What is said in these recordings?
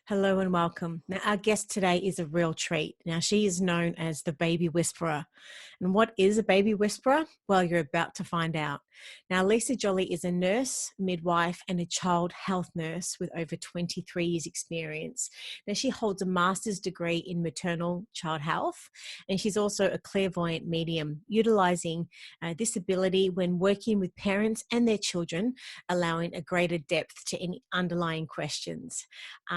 Hello and welcome. Now, our guest today is a real treat. Now, she is known as the baby whisperer. And what is a baby whisperer? Well, you're about to find out. Now, Lisa Jolly is a nurse, midwife, and a child health nurse with over 23 years' experience. Now, she holds a master's degree in maternal child health, and she's also a clairvoyant medium, utilizing this ability when working with parents and their children, allowing a greater depth to any underlying questions.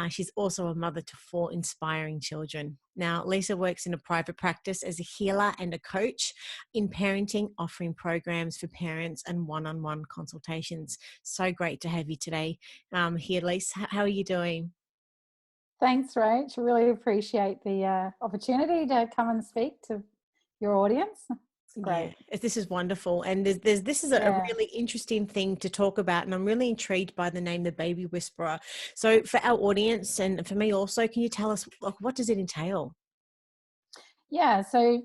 She's also a mother to 4 inspiring children. Now, Lisa works in a private practice as a healer and a coach in parenting, offering programs for parents and one-on-one consultations. So great to have you today here, Lisa. How are you doing? Thanks, Rach. Really appreciate the opportunity to come and speak to your audience. It's Yeah, great. this is wonderful. And this is a Yeah. really interesting thing to talk about. And I'm really intrigued by the name, the baby whisperer. So for our audience and for me also, can you tell us, like, what does it entail? Yeah. So,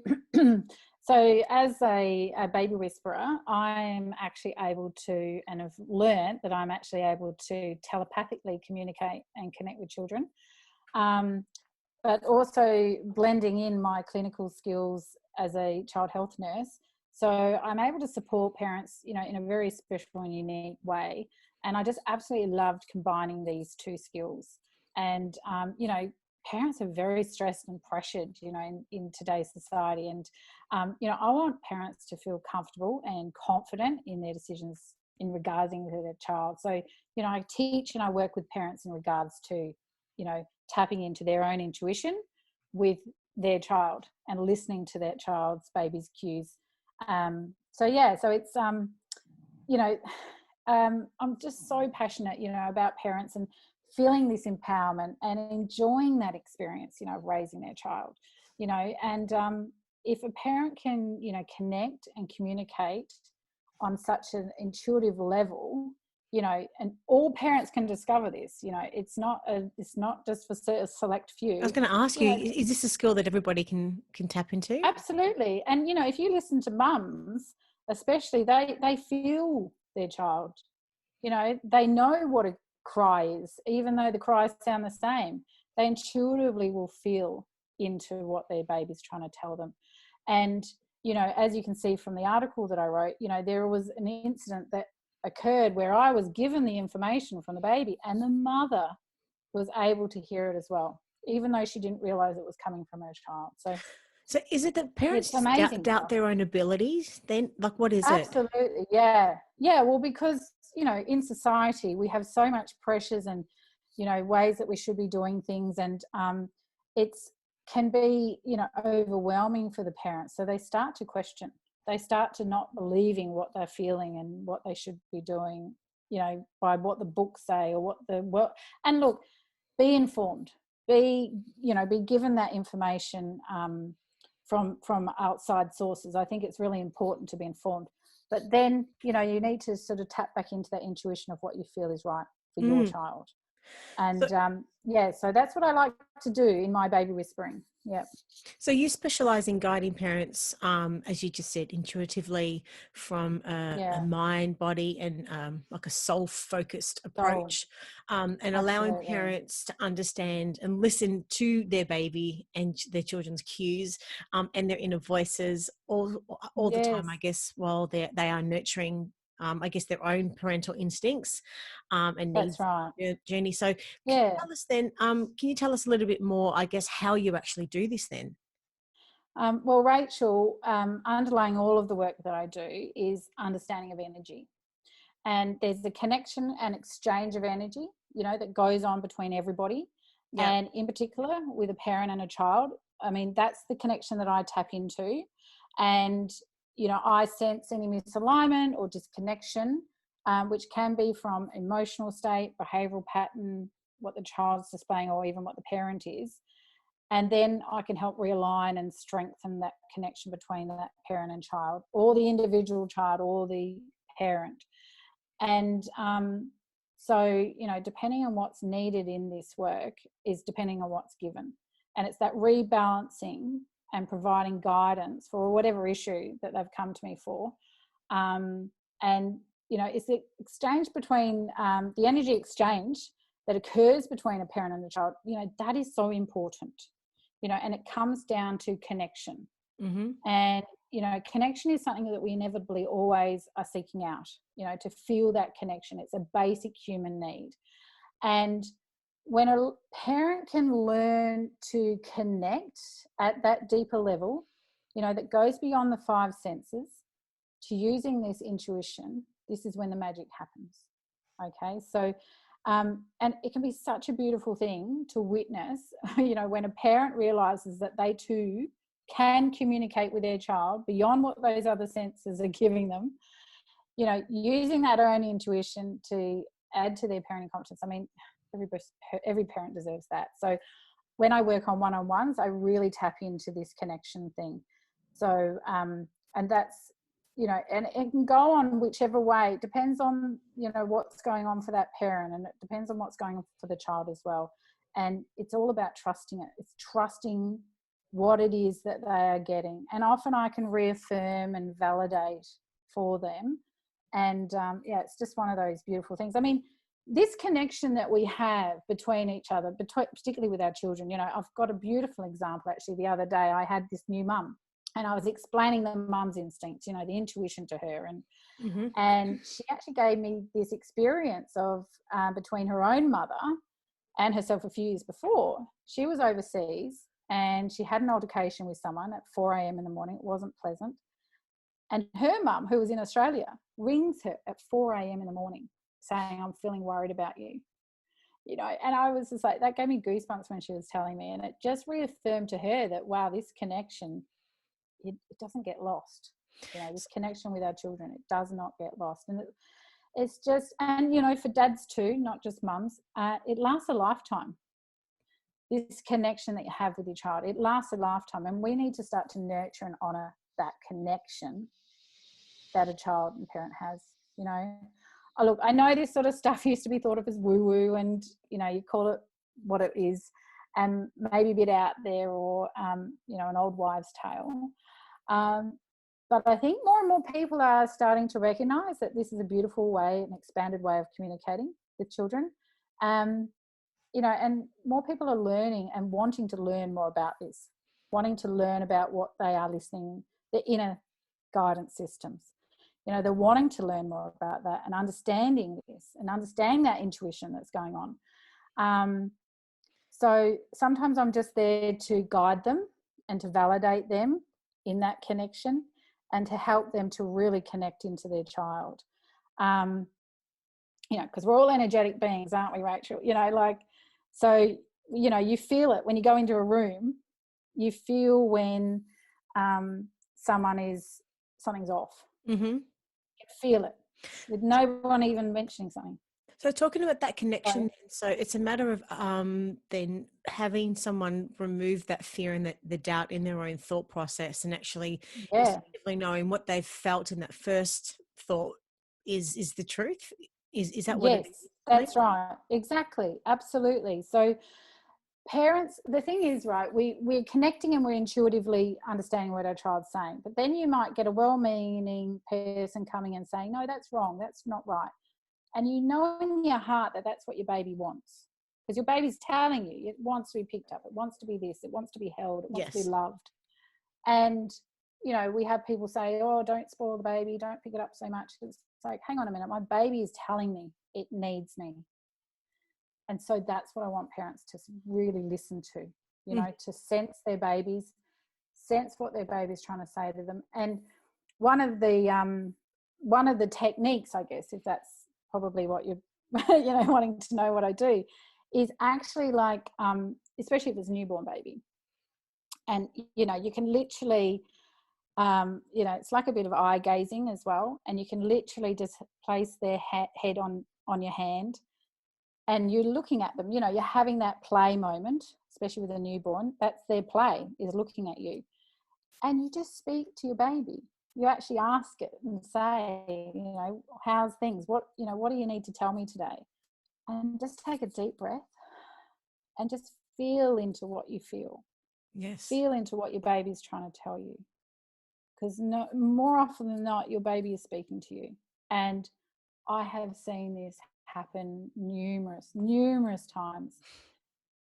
so as a baby whisperer, I'm actually able to, and have learned that I'm actually able to telepathically communicate and connect with children. Um, but also blending in my clinical skills as a child health nurse. So I'm able to support parents, in a very special and unique way. And I just absolutely loved combining these two skills. And, parents are very stressed and pressured, in today's society. And, I want parents to feel comfortable and confident in their decisions in regarding to their child. So, I teach and I work with parents in regards to, tapping into their own intuition with their child and listening to that baby's cues. So it's you know I'm just so passionate, about parents and feeling this empowerment and enjoying that experience, of raising their child, and if a parent can, connect and communicate on such an intuitive level, and all parents can discover this, it's not just for a select I was few, going to ask you you, know is this a skill that everybody can tap into? absolutely. And if you listen to mums especially, they feel their child, they know what a cry is, even though the cries sound the same. They intuitively will feel into what their baby's trying to tell them. And as you can see from the article that I wrote, there was an incident that occurred where I was given the information from the baby and the mother was able to hear it as well, even though she didn't realize it was coming from her child. So So is it that parents it's just doubt, amazing doubt stuff. their own abilities then? Like, what is it? Absolutely. Yeah. Yeah. Well, because, in society, we have so much pressures and, ways that we should be doing things. And it's can be, overwhelming for the parents. So they start to question, they start to not believing what they're feeling and what they should be doing, by what the books say or and look, be informed, be given that information, from outside sources. I think it's really important to be informed. But then, you need to sort of tap back into that intuition of what you feel is right for your Mm. child. So, And so that's what I like to do in my baby whispering. Yeah. so you specialize in guiding parents, as you just said, intuitively from a Yeah. mind, body, and like a soul-focused So approach, and allowing absolutely. parents to understand and listen to their baby and their children's cues, and their inner voices all the time, I Yes, guess, while they are nurturing, I guess, their own parental instincts and that's needs right. journey. So can you Yeah. tell us then, can you tell us a little bit more, I guess, how you actually do this then? Well, Rachel, underlying all of the work that I do is understanding of energy. And there's the connection and exchange of energy, that goes on between everybody. Yeah. And in particular, with a parent and a child, I mean, that's the connection that I tap into. And, I sense any misalignment or disconnection, which can be from emotional state, behavioral pattern, what the child's displaying, or even what the parent is. And then I can help realign and strengthen that connection between that parent and child, or the individual child, or the parent. And depending on what's needed in this work is depending on what's given. And it's that rebalancing and providing guidance for whatever issue that they've come to me for. And, it's the exchange between the energy exchange that occurs between a parent and a child, that is so important, and it comes down to connection. Mm-hmm. And, connection is something that we inevitably always are seeking out, to feel that connection. It's a basic human need. And when a parent can learn to connect at that deeper level, that goes beyond the five senses, to using this intuition, this is when the magic happens. Okay, so and it can be such a beautiful thing to witness, when a parent realizes that they too can communicate with their child beyond what those other senses are giving them, using that own intuition to add to their parenting competence. I mean, every parent deserves that. So when I work on one-on-ones, I really tap into this connection thing. So and that's, and it can go on whichever way. It depends on, what's going on for that parent, and it depends on what's going on for the child as well. And it's all about trusting it. It's trusting what it is that they are getting. And often I can reaffirm and validate for them. And it's just one of those beautiful things. I mean, this connection that we have between each other, particularly with our children, I've got a beautiful example. Actually, the other day I had this new mum, and I was explaining the mum's instincts, the intuition to her, and she actually gave me this experience of between her own mother and herself a few years before. She was overseas and she had an altercation with someone at 4 a.m. in the morning. It wasn't pleasant. And her mum, who was in Australia, rings her at 4 a.m. in the morning saying, "I'm feeling worried about you." And I was just like, that gave me goosebumps when she was telling me. And it just reaffirmed to her that, wow, this connection, it doesn't get lost. This connection with our children, it does not get lost. And it's just, and, for dads too, not just mums, it lasts a lifetime. This connection that you have with your child, it lasts a lifetime. And we need to start to nurture and honour that connection that a child and parent has, Oh, look, I know this sort of stuff used to be thought of as woo-woo, and, you call it what it is, and maybe a bit out there, or, an old wives' tale. But I think more and more people are starting to recognise that this is a beautiful way, an expanded way of communicating with children. And more people are learning and wanting to learn more about this, wanting to learn about what they are listening, the inner guidance systems. They're wanting to learn more about that and understanding this and understanding that intuition that's going on. So sometimes I'm just there to guide them and to validate them in that connection and to help them to really connect into their child. Because we're all energetic beings, aren't we, Rachel? So, you feel it when you go into a room. You feel when something's off. Mm-hmm. You feel it with no one even mentioning something. So talking about that connection, so it's a matter of then having someone remove that fear and the doubt in their own thought process, and actually instinctively knowing what they've felt in that first thought is the truth. Is that what it is? Yes, that's right. Exactly. Absolutely. So parents, the thing is, right, we're connecting and we're intuitively understanding what our child's saying. But then you might get a well-meaning person coming and saying, "No, that's wrong. That's not right." And you know in your heart that that's what your baby wants, because your baby's telling you it wants to be picked up, it wants to be this, it wants to be held, it wants to be loved. And we have people say, "Oh, don't spoil the baby, don't pick it up so much." It's like, hang on a minute, my baby is telling me it needs me. And so that's what I want parents to really listen to, to sense their babies, sense what their baby's trying to say to them. And one of the techniques, I guess, if that's probably what you're wanting to know what I do, is actually like especially if it's a newborn baby, and you can literally it's like a bit of eye gazing as well, and you can literally just place their head on your hand, and you're looking at them. You're having that play moment, especially with a newborn. That's their play, is looking at you, and you just speak to your baby. You actually ask it and say, how's things? What do you need to tell me today? And just take a deep breath and just feel into what you feel. Yes. Feel into what your baby's trying to tell you. Because more often than not, your baby is speaking to you. And I have seen this happen numerous times.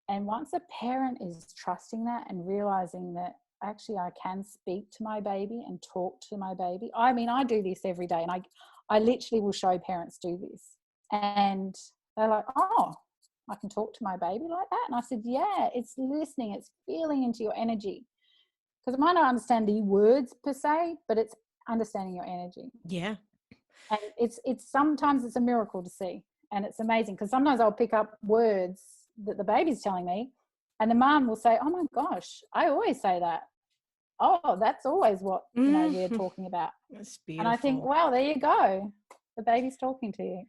And once a parent is trusting that and realizing that actually I can speak to my baby and talk to my baby. I mean, I do this every day, and I literally will show parents do this. And they're like, oh, I can talk to my baby like that? And I said, yeah, it's listening, it's feeling into your energy. Because I might not understand the words per se, but it's understanding your energy. Yeah. And it's sometimes it's a miracle to see. And it's amazing, because sometimes I'll pick up words that the baby's telling me, and the mum will say, oh my gosh, I always say that. Oh, that's always what, we're talking about. That's And I think, beautiful. wow, there you go. The baby's talking to you.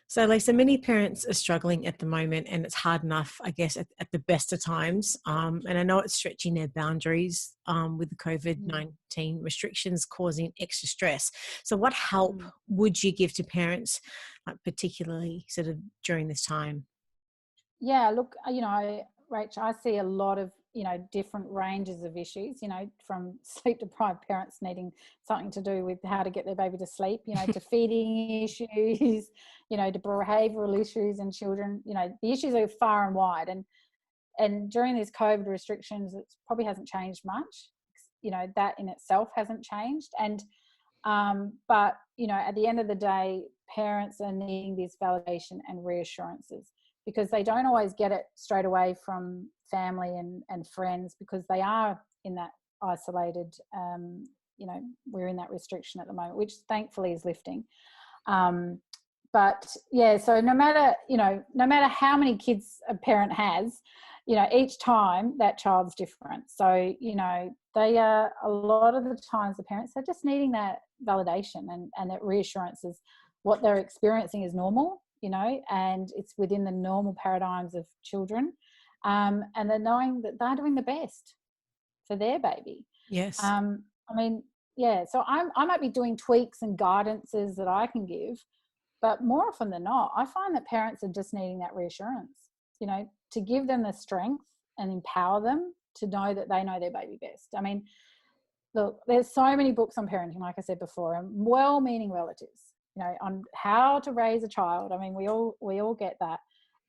So, Lisa, many parents are struggling at the moment, and it's hard enough, I guess, at the best of times. And I know it's stretching their boundaries with the COVID-19 restrictions causing extra stress. So, what help would you give to parents, particularly sort of during this time? Yeah, look, Rach, I see a lot of, different ranges of issues, from sleep deprived parents needing something to do with how to get their baby to sleep, to feeding issues, to behavioural issues in children. The issues are far and wide. And during these COVID restrictions, it probably hasn't changed much. That in itself hasn't changed. And but at the end of the day, parents are needing this validation and reassurances, because they don't always get it straight away from family and friends, because they are in that isolated, we're in that restriction at the moment, which thankfully is lifting. But yeah, so no matter how many kids a parent has, each time that child's different. So, they are, a lot of the times the parents are just needing that validation and that reassurances what they're experiencing is normal, and it's within the normal paradigms of children. And they're knowing that they're doing the best for their baby. Yes. I mean, yeah, so I might be doing tweaks and guidances that I can give, but more often than not, I find that parents are just needing that reassurance, to give them the strength and empower them to know that they know their baby best. I mean, look, there's so many books on parenting, like I said before, and well-meaning relatives, on how to raise a child. I mean, we all get that.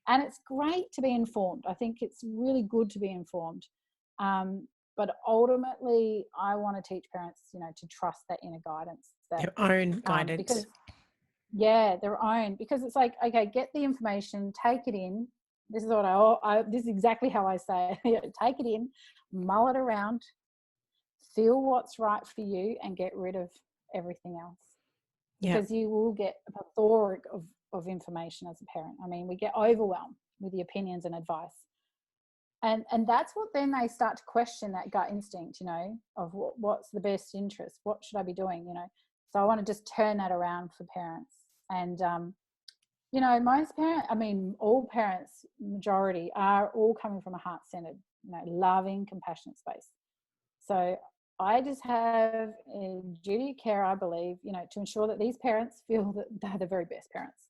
And it's great to be informed. I think it's really good to be informed. But ultimately, I want to teach parents, to trust that inner guidance. Their own guidance. Because, yeah, their own. Because it's like, okay, get the information, take it in. This is what this is exactly how I say it. Take it in, mull it around, feel what's right for you, and get rid of everything else. Because you will get a plethora of information as a parent. I mean, we get overwhelmed with the opinions and advice. And that's what then they start to question that gut instinct, of what's the best interest, what should I be doing, So I want to just turn that around for parents. And, most parents, all parents, majority, are all coming from a heart-centered, loving, compassionate space. So I just have a duty of care, I believe, to ensure that these parents feel that they're the very best parents.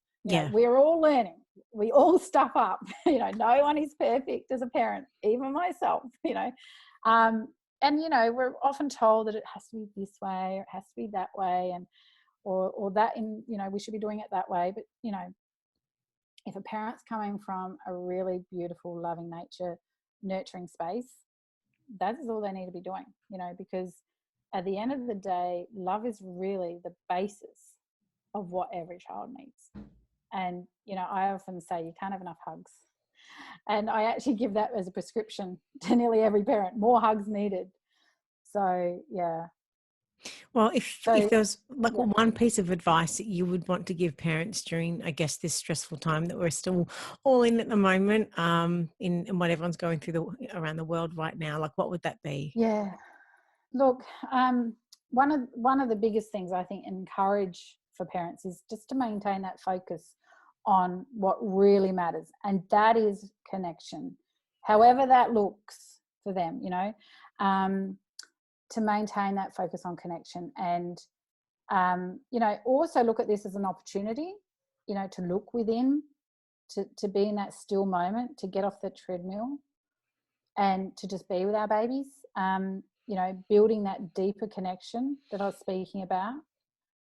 We're all learning. We all stuff up. No one is perfect as a parent, even myself, And, we're often told that it has to be this way or it has to be that way, and or that we should be doing it that way. But, if a parent's coming from a really beautiful, loving nature, nurturing space, that is all they need to be doing, because at the end of the day, love is really the basis of what every child needs. And, I often say you can't have enough hugs. And I actually give that as a prescription to nearly every parent, more hugs needed. So, yeah. Well, if there's one piece of advice that you would want to give parents during, I guess, this stressful time that we're still all in at the moment, in what everyone's going through around the world right now, what would that be? Yeah. Look, one of the biggest things I think encourage for parents is just to maintain that focus on what really matters, and that is connection, however that looks for them, to maintain that focus on connection. And also look at this as an opportunity, to look within, to be in that still moment, to get off the treadmill and to just be with our babies, building that deeper connection that I was speaking about.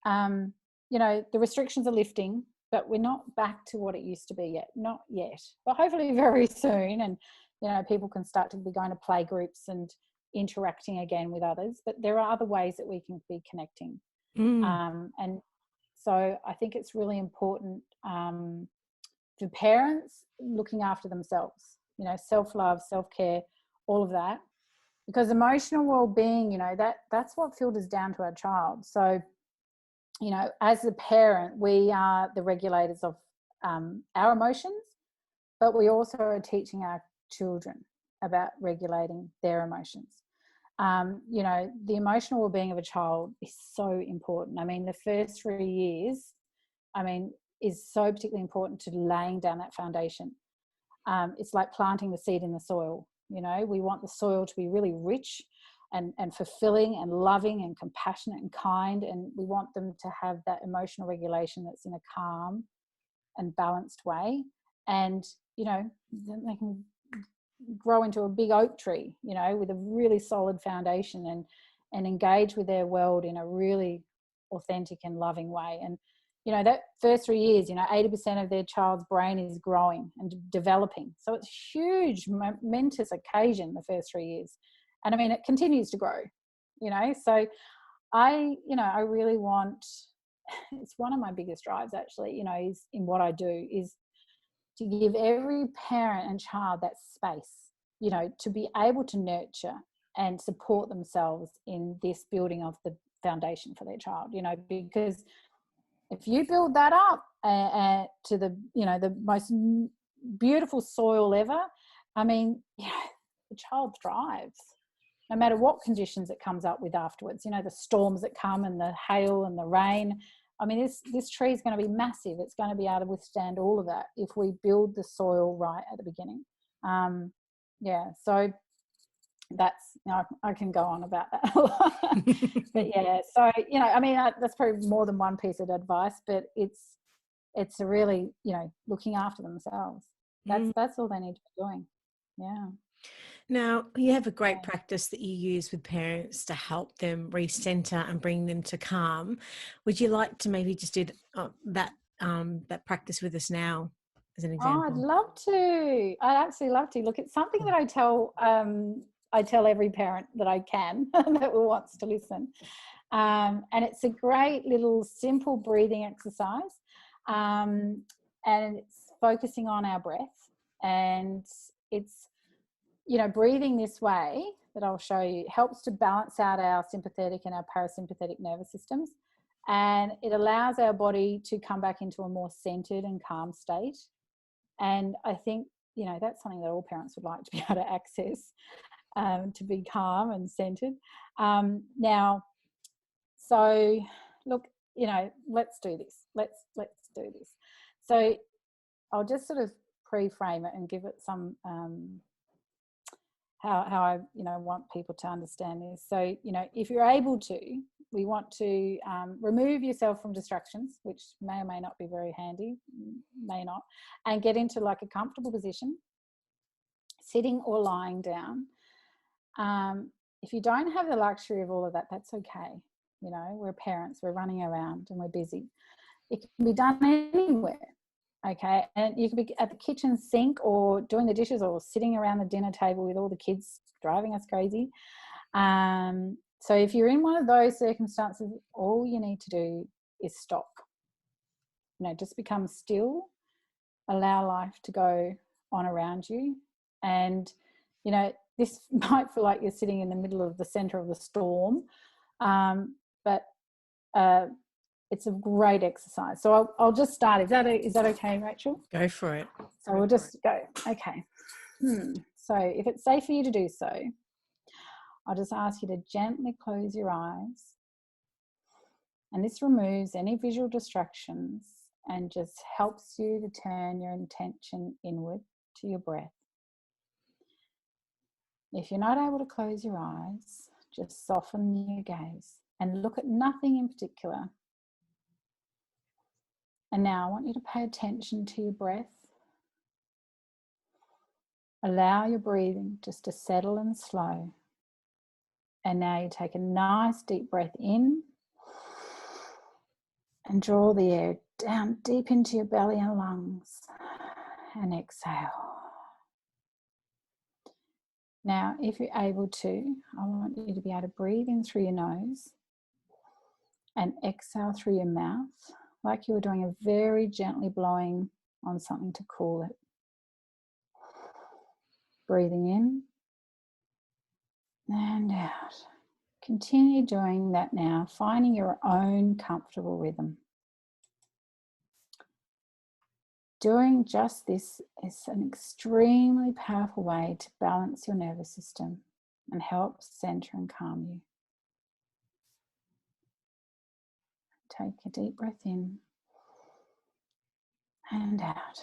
The restrictions are lifting, but we're not back to what it used to be yet. Not yet, but hopefully very soon. And, you know, people can start to be going to play groups and interacting again with others. But there are other ways that we can be connecting. Mm. And so I think it's really important for parents looking after themselves, you know, self-love, self-care, all of that. Because emotional well-being, you know, that's what filters down to our child. So, you know, as a parent, we are the regulators of our emotions, but we also are teaching our children about regulating their emotions. You know, the emotional well-being of a child is so important. I mean, the first 3 years, I mean, is so particularly important to laying down that foundation. It's like planting the seed in the soil. You know, we want the soil to be really rich and fulfilling and loving and compassionate and kind. And we want them to have that emotional regulation that's in a calm and balanced way. And, you know, then they can grow into a big oak tree, you know, with a really solid foundation and engage with their world in a really authentic and loving way. And, you know, that first 3 years, you know, 80% of their child's brain is growing and developing. So it's a huge, momentous occasion, the first 3 years. And I mean, it continues to grow, you know. So I really want, it's one of my biggest drives actually, you know, is in what I do, is to give every parent and child that space, you know, to be able to nurture and support themselves in this building of the foundation for their child, you know, because if you build that up to the, you know, the most beautiful soil ever, I mean, yeah, the child thrives no matter what conditions it comes up with afterwards, you know, the storms that come and the hail and the rain. I mean, this tree is going to be massive. It's going to be able to withstand all of that if we build the soil right at the beginning. Yeah, so that's, you know, I can go on about that a lot. But yeah, so, you know, I mean, that's probably more than one piece of advice, but it's a really, you know, looking after themselves. That's all they need to be doing. Yeah. Now, you have a great practice that you use with parents to help them recenter and bring them to calm. Would you like to maybe just do that practice with us now as an Oh, I'd example? love to. I'd absolutely love to. Look, it's something that I tell every parent that I can that wants to listen. And it's a great little simple breathing exercise. And it's focusing on our breath. And it's, you know, breathing this way that I'll show you helps to balance out our sympathetic and our parasympathetic nervous systems. And it allows our body to come back into a more centered and calm state. And I think, you know, that's something that all parents would like to be able to access, to be calm and centered. Now, so look, you know, let's do this. Let's do this. So I'll just sort of pre-frame it and give it some how I, you know, want people to understand this. So, you know, if you're able to, we want to remove yourself from distractions, which may or may not be very handy, may not, and get into like a comfortable position, sitting or lying down. If you don't have the luxury of all of that, that's okay. You know, we're parents, we're running around and we're busy. It can be done anywhere. Okay, and you could be at the kitchen sink or doing the dishes or sitting around the dinner table with all the kids driving us crazy. So if you're in one of those circumstances, all you need to do is stop. You know, just become still, allow life to go on around you. And, you know, this might feel like you're sitting in the middle of the center of the storm, but it's a great exercise. So I'll just start. Is that okay, Rachel? Go for it. So we'll just go. Okay. So if it's safe for you to do so, I'll just ask you to gently close your eyes. And this removes any visual distractions and just helps you to turn your intention inward to your breath. If you're not able to close your eyes, just soften your gaze and look at nothing in particular. And now I want you to pay attention to your breath. Allow your breathing just to settle and slow. And now you take a nice deep breath in and draw the air down deep into your belly and lungs, and exhale. Now, if you're able to, I want you to be able to breathe in through your nose and exhale through your mouth, like you were doing a very gently blowing on something to cool it. Breathing in and out. Continue doing that now, finding your own comfortable rhythm. Doing just this is an extremely powerful way to balance your nervous system and help center and calm you. Take a deep breath in and out.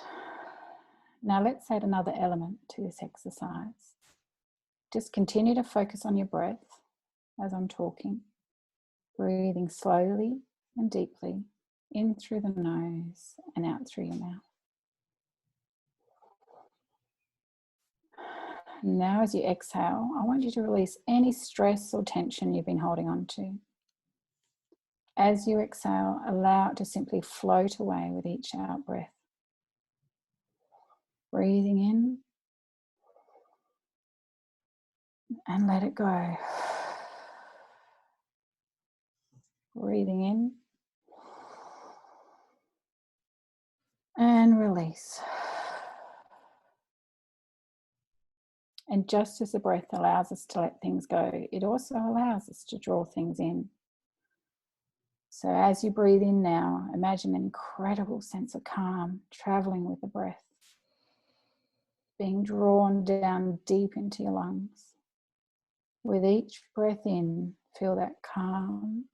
Now let's add another element to this exercise. Just continue to focus on your breath as I'm talking, breathing slowly and deeply in through the nose and out through your mouth. Now as you exhale, I want you to release any stress or tension you've been holding on to. As you exhale, allow it to simply float away with each out breath. Breathing in and let it go. Breathing in and release. And just as the breath allows us to let things go, it also allows us to draw things in. So as you breathe in now, imagine an incredible sense of calm traveling with the breath, being drawn down deep into your lungs. With each breath in, feel that calm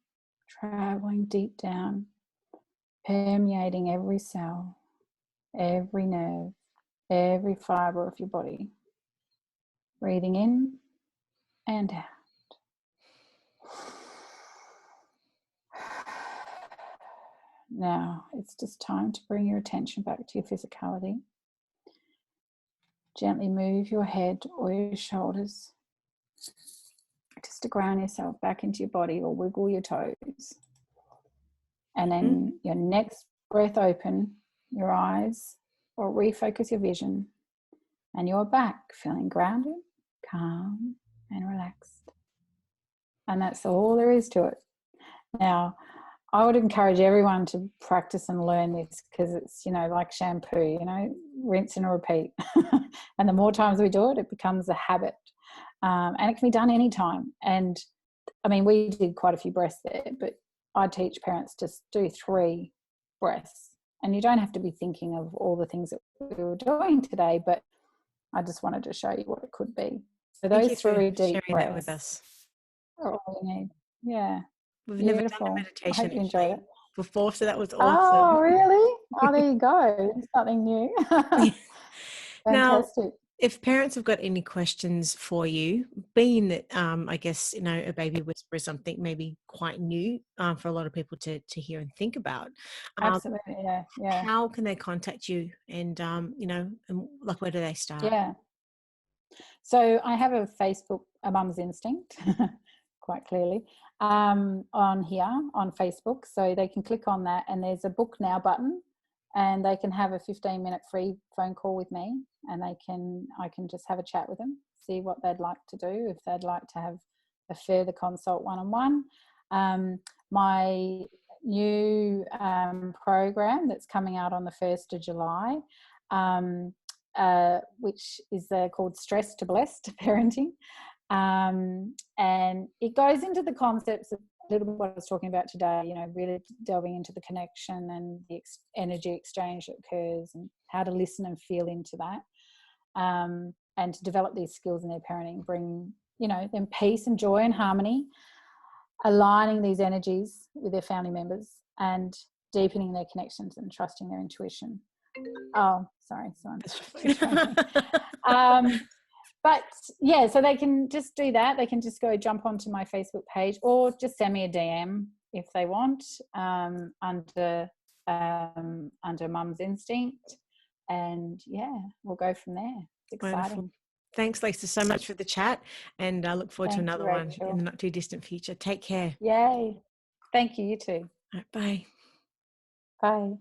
traveling deep down, permeating every cell, every nerve, every fiber of your body. Breathing in and out. Now it's just time to bring your attention back to your physicality. Gently move your head or your shoulders just to ground yourself back into your body, or wiggle your toes. And then your next breath, open your eyes or refocus your vision, and you're back feeling grounded, calm and relaxed. And that's all there is to it. Now, I would encourage everyone to practice and learn this, because it's, like shampoo, rinse and repeat. And the more times we do it, it becomes a habit. And it can be done anytime. And I mean, we did quite a few breaths there, but I teach parents to do 3 breaths. And you don't have to be thinking of all the things that we were doing today, but I just wanted to show you what it could be. So Thank you those for 3 deep sharing that with breaths us. are all you need. Yeah. We've never done a Beautiful. I meditation hope you enjoyed actually it. before, so that was Oh, awesome. really? Oh, there you go. Something new. Now, Fantastic. if parents have got any questions for you, being that I guess a baby whisper is something maybe quite new for a lot of people to hear and think about. Absolutely. Yeah. How can they contact you? And and like, where do they start? Yeah. So I have a Facebook, A Mum's Instinct, quite clearly, on here on Facebook. So they can click on that, and there's a book now button, and they can have a 15-minute free phone call with me, and I can just have a chat with them, see what they'd like to do, if they'd like to have a further consult one-on-one. My new program that's coming out on the 1st of July, which is called Stress to Blessed Parenting. And it goes into the concepts of a little bit what I was talking about today, really delving into the connection and the energy exchange that occurs, and how to listen and feel into that, and to develop these skills in their parenting, bring, them peace and joy and harmony, aligning these energies with their family members, and deepening their connections and trusting their intuition. Oh, sorry. But yeah, so they can just do that. They can just go jump onto my Facebook page, or just send me a DM if they want, under Mum's Instinct, and yeah, we'll go from there. It's exciting. Wonderful. Thanks, Lisa, so much for the chat, and I look forward to Thank another you, one Rachel. in the not too distant future. Take care. Yay. Thank you. You too. All right, bye. Bye.